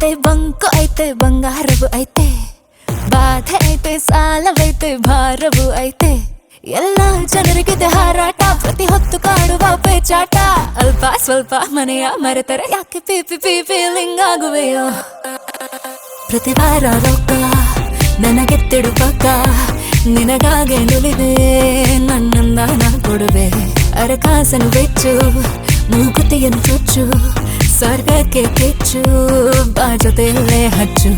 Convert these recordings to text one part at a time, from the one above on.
ಐತೆ ಬಂಕು ಐತೆ ಬಂಗಾರವು ಐತೆ ಬಾಧೆ ಐತೆ ಸಾಲವೈತೆ ಭಾರವು ಐತೆ ಎಲ್ಲ ಜನರಿಗಿದೆ ಹಾರಾಟ ಪ್ರತಿ ಹೊತ್ತು ಕಾಡುವ ಪೇಚಾಟ ಅಲ್ಪ ಸ್ವಲ್ಪ ಮನೆಯ ಮರೆತರೆ ಯಾಕೆ ಪಿ ಪಿ ಪಿ ಫೀಲಿಂಗ್ ಆಗುವೆಯೋ ಪ್ರತಿ ವಾರ ರೊಕ್ಕ ನನಗೆತ್ತಿಡು ಪಕ್ಕ ನಿನಗಾಗೆ ನುಲಿದೆ ನನ್ನಂದ ನಾ ಕೊಡುವೆ ಅರಕಾಸನು ಬೆಚ್ಚು ಮೂಗುತಿಯನ್ನು ಚುಚ್ಚು ಸ್ವರ್ಗಕ್ಕೆ ಕೆಚ್ಚು ಬಾ ಜೊತೆಯಲ್ಲೇ ಹಚ್ಚು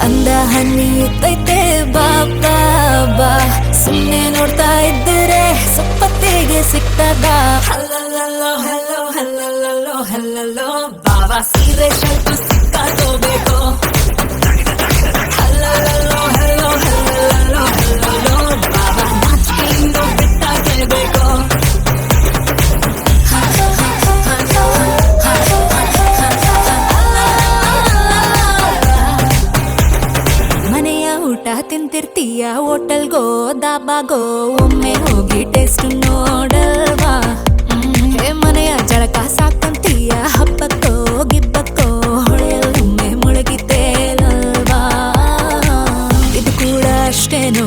ಅಂದ ಹಣ್ಣಿ ಇತ್ತೈತೆ ಬಾಬಾ ಬಾ ಸುಮ್ಮನೆ ನೋಡ್ತಾ ಇದ್ದರೆ ಸಪ್ಪತ್ತಿಗೆ ಸಿಗ್ತದ ಹಲ್ಲಲ್ಲೋ ಹಲ್ಲೋ ಹಲ್ಲಲ್ಲೋ ಹಲ್ಲಲ್ಲೋ ಬಾಬಾ ಸೀರೆ ಶರ್ಟು ಸಿಕ್ಕಾಕೋಬೇಕು ಹಲ್ಲಲ್ಲೋ ಹಲ್ಲೋ ಹಲ್ಲಲ್ಲೋ ಹಲ್ಲಲ್ಲೋ ಬಾಬಾ ನಾಚಿಕೆಯಿಂದ ಬಿಟ್ಟಾಗಲೇಬೇಕು ಊಟ ತಿಂತಿರ್ತೀಯ ಹೋಟೆಲ್ಗೋ ದಾಬಾಗೋ ಒಮ್ಮೆ ಹೋಗಿ ಟೇಸ್ಟ್ ನೋಡಲ್ವಾ ಮನೆಯ ಜಳಕ ಸಾಕಂತೀಯ ಹಬ್ಬಕ್ಕೋ ಗಿಬ್ಬಕ್ಕೋ ಹೊಳೆಯೊಮ್ಮೆ ಮುಳುಗಿದ್ದೇನಲ್ವಾ ಇದು ಕೂಡ ಅಷ್ಟೇನೋ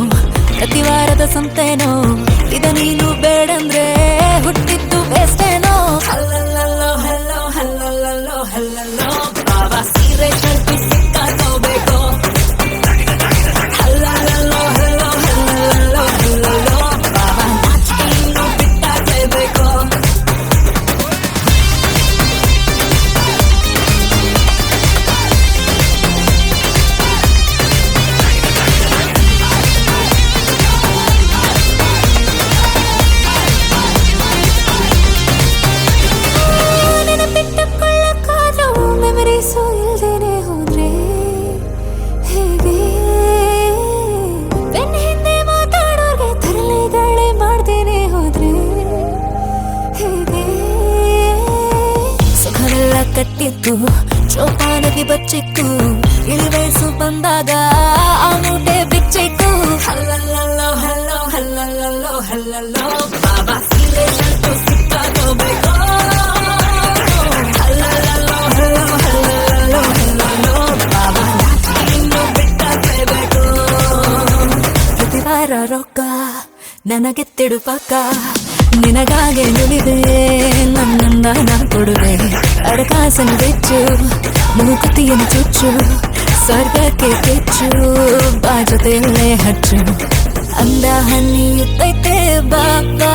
ಪ್ರತಿ ವಾರದ ಸಂತೇನೋ ಇದ ನೀನು ಬೇಡಂದ್ರೆ ಹುಟ್ಟಿದ್ದು ಬೇಸ್ತೇನೋ ಹಲ್ಲಲ್ಲೋ ಹಲ್ಲೋ ಹಲ್ಲಲ್ಲೋ ಹಲ್ಲಲ್ಲೋ ಬಾಬಾ ಸೀರೆ ಶರ್ಟು ಸಿಕ್ಕಾಕೋಬೇಕು ಕಟ್ಟಿತ್ತು ಚೋಪಾನದಿ ಬಚ್ಚಿತ್ತು ಇಳಿವಯಸ್ಸು ಬಂದಾಗ ಆ ಮೂಟೆ ಬಿಚ್ಚಿತ್ತು ಹಲ್ಲಲ್ಲೋ ಹಲ್ಲೋ ಹಲ್ಲಲ್ಲೋ ಹಲ್ಲಲ್ಲೋ ಬಾಬಾ ಸೀರೆ ಶರ್ಟು ಸಿಕ್ಕಾಕೋಬೇಕು ಹಲ್ಲಲ್ಲೋ ಹಲ್ಲೋ ಹಲ್ಲಲ್ಲೋ ಹಲ್ಲಲ್ಲೋ ಬಾಬಾ ನಾಚಿಕೆಯಿಂದ ಬಿಟ್ಟಾಗಲೇಬೇಕು ಪ್ರತಿ ವಾರ ರೊಕ್ಕ ನನಗೆತ್ತಿಡು ಪಕ್ಕ ನಿನಗಾಗೆ ನುಲಿದೆ ನನ್ನಂದ ನಾ ಕೊಡುವೆ ಅಡಕಾಸನು ಬೆಚ್ಚು ಮೂಗುತಿಯನ್ನು ಚುಚ್ಚು ಸ್ವರ್ಗಕ್ಕೆ ಕೆಚ್ಚು ಬಾ ಜೊತೆಯಲ್ಲೇ ಹಚ್ಚು ಅಂದ ಹಣ್ಣಿ ಇತ್ತೈತೆ ಬಾಬಾ